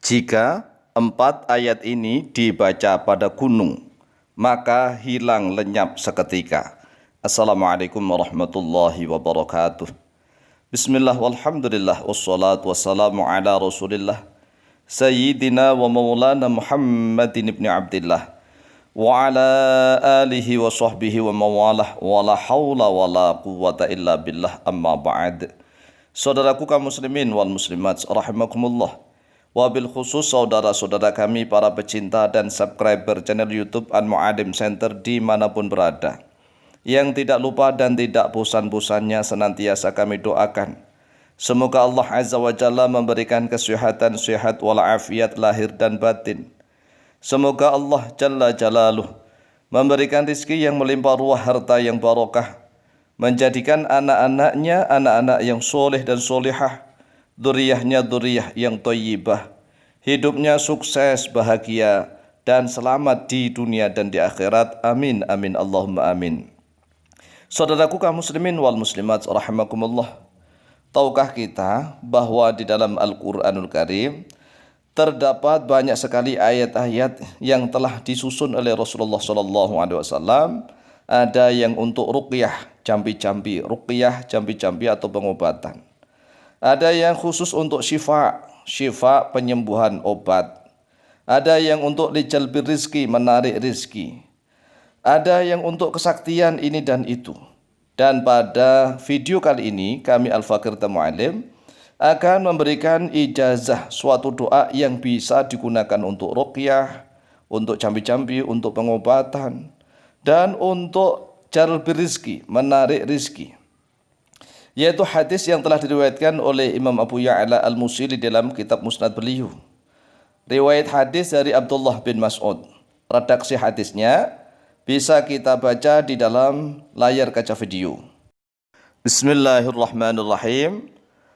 Jika 4 ayat ini dibaca pada gunung, maka hilang lenyap seketika. Assalamualaikum warahmatullahi wabarakatuh. Bismillah walhamdulillah wassalatu wassalamu ala rasulillah Sayyidina wa maulana Muhammadin ibn Abdillah wa ala alihi wa sahbihi wa mawalah wa la hawla wa la quwwata illa billah amma ba'd. Saudaraku kaum muslimin wal muslimat rahimakumullah. Wabil khusus saudara-saudara kami para pecinta dan subscriber channel YouTube Al-Mu'alim Center dimanapun berada, yang tidak lupa dan tidak bosan-bosannya senantiasa kami doakan, semoga Allah Azza wa Jalla memberikan kesehatan, sehat walafiat lahir dan batin. Semoga Allah Jalla Jalaluh memberikan rizki yang melimpah ruah, harta yang barokah, menjadikan anak-anaknya anak-anak yang soleh dan solehah, dzurriyyahnya dzurriyyah yang thayyibah, hidupnya sukses, bahagia, dan selamat di dunia dan di akhirat. Amin, amin, Allahumma amin. Saudaraku kaum muslimin wal muslimat rahimakumullah, tahukah kita bahwa di dalam Al-Quranul Karim terdapat banyak sekali ayat-ayat yang telah disusun oleh Rasulullah SAW. Ada yang untuk ruqyah, campi-campi, ruqyah, campi-campi atau pengobatan. Ada yang khusus untuk syifa penyembuhan, obat. Ada yang untuk lijalbir rizki, menarik rizki. Ada yang untuk kesaktian ini dan itu. Dan pada video kali ini kami Al-Fakir Mu'alim akan memberikan ijazah suatu doa yang bisa digunakan untuk ruqyah, untuk campi-campi, untuk pengobatan, dan untuk jalbir rizki, menarik rizki, yaitu hadis yang telah diriwayatkan oleh Imam Abu Ya'la Al-Musili dalam kitab Musnad beliau. Riwayat hadis dari Abdullah bin Mas'ud. Redaksi hadisnya bisa kita baca di dalam layar kaca video. Bismillahirrahmanirrahim.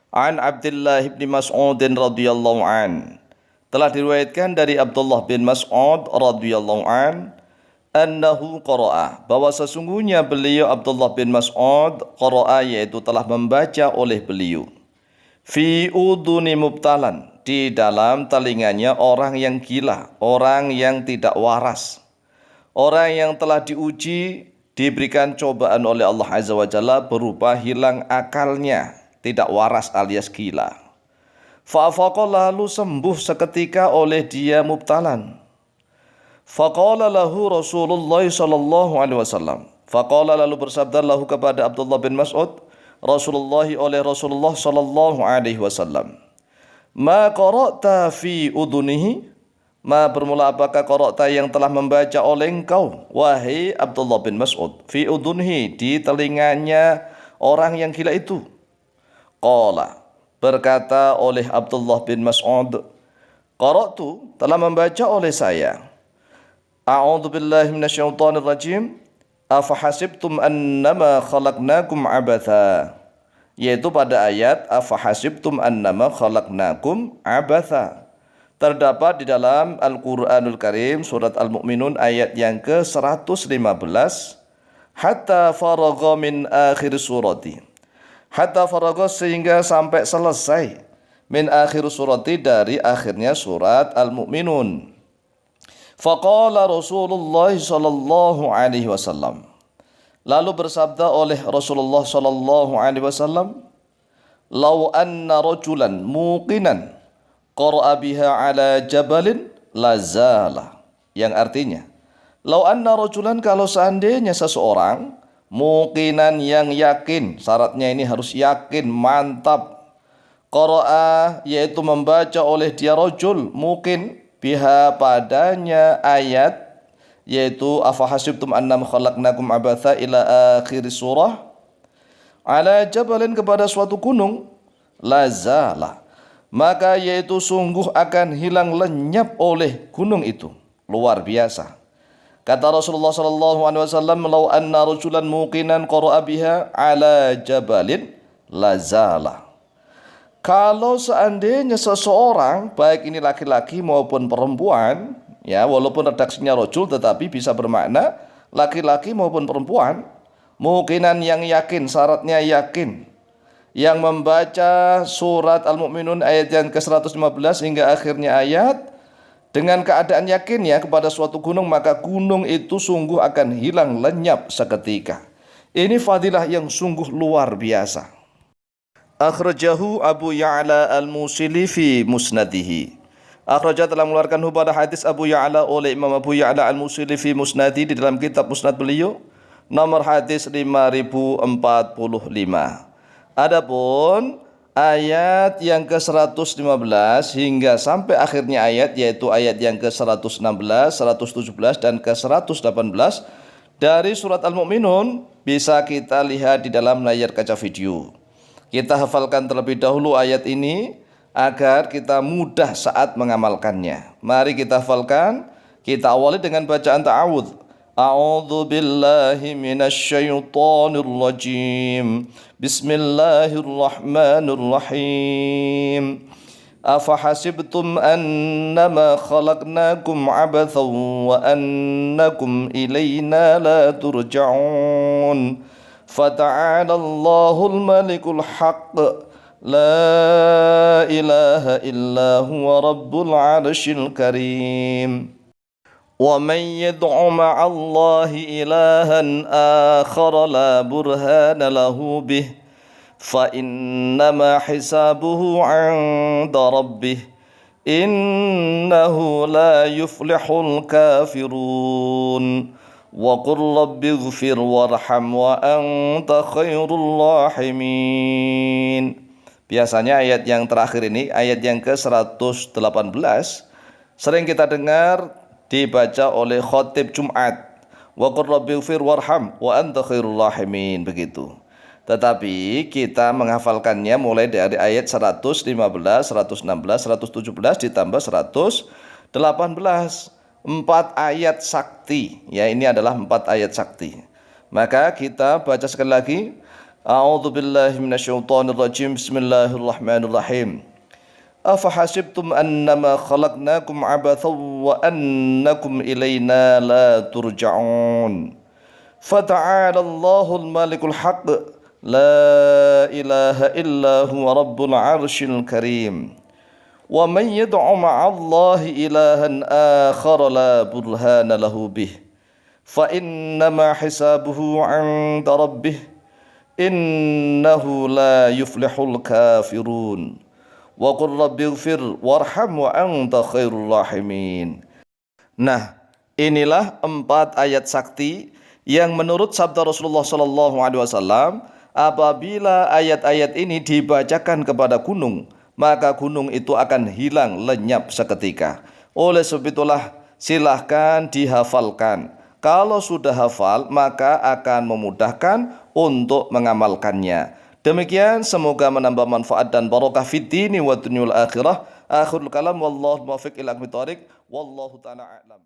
An Abdullah bin Mas'ud radhiyallahu an. Telah diriwayatkan dari Abdullah bin Mas'ud radhiyallahu an, annahu qara'a, bahwa sesungguhnya beliau Abdullah bin Mas'ud qara'a, yaitu telah membaca oleh beliau, fi udhuni mubtalan, di dalam telinganya orang yang gila, orang yang tidak waras, orang yang telah diuji, diberikan cobaan oleh Allah Azza wa Jalla berupa hilang akalnya, tidak waras alias gila. Fa'afaqa, lalu sembuh seketika oleh dia mubtalan. Faqala lahu Rasulullah sallallahu alaihi wasallam. Faqala, lalu bersabda lahu kepada Abdullah bin Mas'ud Rasulullah oleh Rasulullah sallallahu alaihi wasallam, ma qara'ta fi udunihi, ma bermula apakah qara'ta yang telah membaca oleh engkau wahai Abdullah bin Mas'ud, fi udunihi, di telinganya orang yang gila itu. Qala, berkata oleh Abdullah bin Mas'ud, qara'tu, telah membaca oleh saya, a'udzu billahi minasyaitonir rajim, afahasibtum annama khalaqnakum abatha, yaitu pada ayat afahasibtum annama khalaqnakum abatha. Terdapat di dalam Al-Quranul Karim surat Al-Mu'minun ayat yang ke-115, hatta faragha min akhir surati, hatta faragha, sehingga sampai selesai, min akhir surati, dari akhirnya surat Al-Mu'minun. Faqala Rasulullah sallallahu alaihi wasallam, lalu bersabda oleh Rasulullah sallallahu alaihi wasallam, law anna rajulan muqinan qara'a biha ala jabalin lazala, yang artinya, law anna rajulan, kalau seandainya seseorang, muqinan, yang yakin, syaratnya ini harus yakin, mantap, qara'a, yaitu membaca oleh dia rajul muqin, biha, padanya ayat, yaitu afahasibtum annam khalaqnakum abatha ila akhir surah, ala jabalin, kepada suatu gunung, lazala, maka yaitu sungguh akan hilang lenyap oleh gunung itu. Luar biasa. Kata Rasulullah sallallahu alaihi wasallam, law anna rajulan muqinan qara'a biha ala jabalin lazala, kalau seandainya seseorang, baik ini laki-laki maupun perempuan, ya, walaupun redaksinya rajul tetapi bisa bermakna laki-laki maupun perempuan, muqinan, yang yakin, syaratnya yakin, yang membaca surat Al-Mu'minun ayat yang ke-115 hingga akhirnya ayat dengan keadaan yakinnya kepada suatu gunung, maka gunung itu sungguh akan hilang lenyap seketika. Ini fadilah yang sungguh luar biasa. Akhrajahu Abu Ya'la Al-Musili fi musnadihi. Akhraja telah mengeluarkan pada hadis Abu Ya'la oleh Imam Abu Ya'la Al-Musili fi musnadi di dalam kitab musnad beliau, nomor hadis 5045. Adapun ayat yang ke-115 hingga sampai akhirnya ayat, yaitu ayat yang ke-116, 117 dan ke-118 dari surat Al-Mu'minun bisa kita lihat di dalam layar kaca video. Kita hafalkan terlebih dahulu ayat ini agar kita mudah saat mengamalkannya. Mari kita hafalkan. Kita awali dengan bacaan ta'awudz. A'udzu billahi minasyaitonir rajim. Bismillahirrahmanirrahim. Afahasibtum annama khalaqnakum abathan wa annakum ilayna la turja'un. Fata'ala Allahul malikul haqq. La ilaha illa huwa rabbul arsyil karim. ومن يدع مع الله إلها آخر لا برهان له به فإنما حسابه عند ربه إنه لا يفلح الكافرون وقل رب اغفر وارحم وأنت خير الراحمين. Biasanya ayat yang terakhir ini, ayat yang ke-118, sering kita dengar dibaca oleh khotib Jumat. Wa qur rabbighfir warham wa anta khairul rahimin, begitu. Tetapi kita menghafalkannya mulai dari ayat 115, 116, 117 ditambah 118. 4 ayat sakti. Ya, ini adalah 4 ayat sakti. Maka kita baca sekali lagi. A'udzu billahi minasyaitonir rajim. Bismillahirrahmanirrahim. Afahasibtum annama khalaqnakum abathan wa annakum ilayna la turja'un. Fata'ala Allahul malikul haqq. La ilaha illa huwa rabbul arsyil karim. Wa man yad'u ma'allahi ilahan akhar la burhana lahu bih. Fa innama hisabuhu 'inda rabbih. Innahu la yuflihul kafirun. Wa qur rabbighfir warham wa anta khairul rahimin. Nah, inilah 4 ayat sakti yang menurut sabda Rasulullah SAW, apabila ayat-ayat ini dibacakan kepada gunung, maka gunung itu akan hilang lenyap seketika. Oleh sebab itulah silahkan dihafalkan. Kalau sudah hafal, maka akan memudahkan untuk mengamalkannya. Demikian, semoga menambah manfaat dan barokah fid dini wa dunyul akhirah. Akhirul kalam wallahu muwaffiq ila aqwamit thoriq. Wallahu ta'ala a'lam.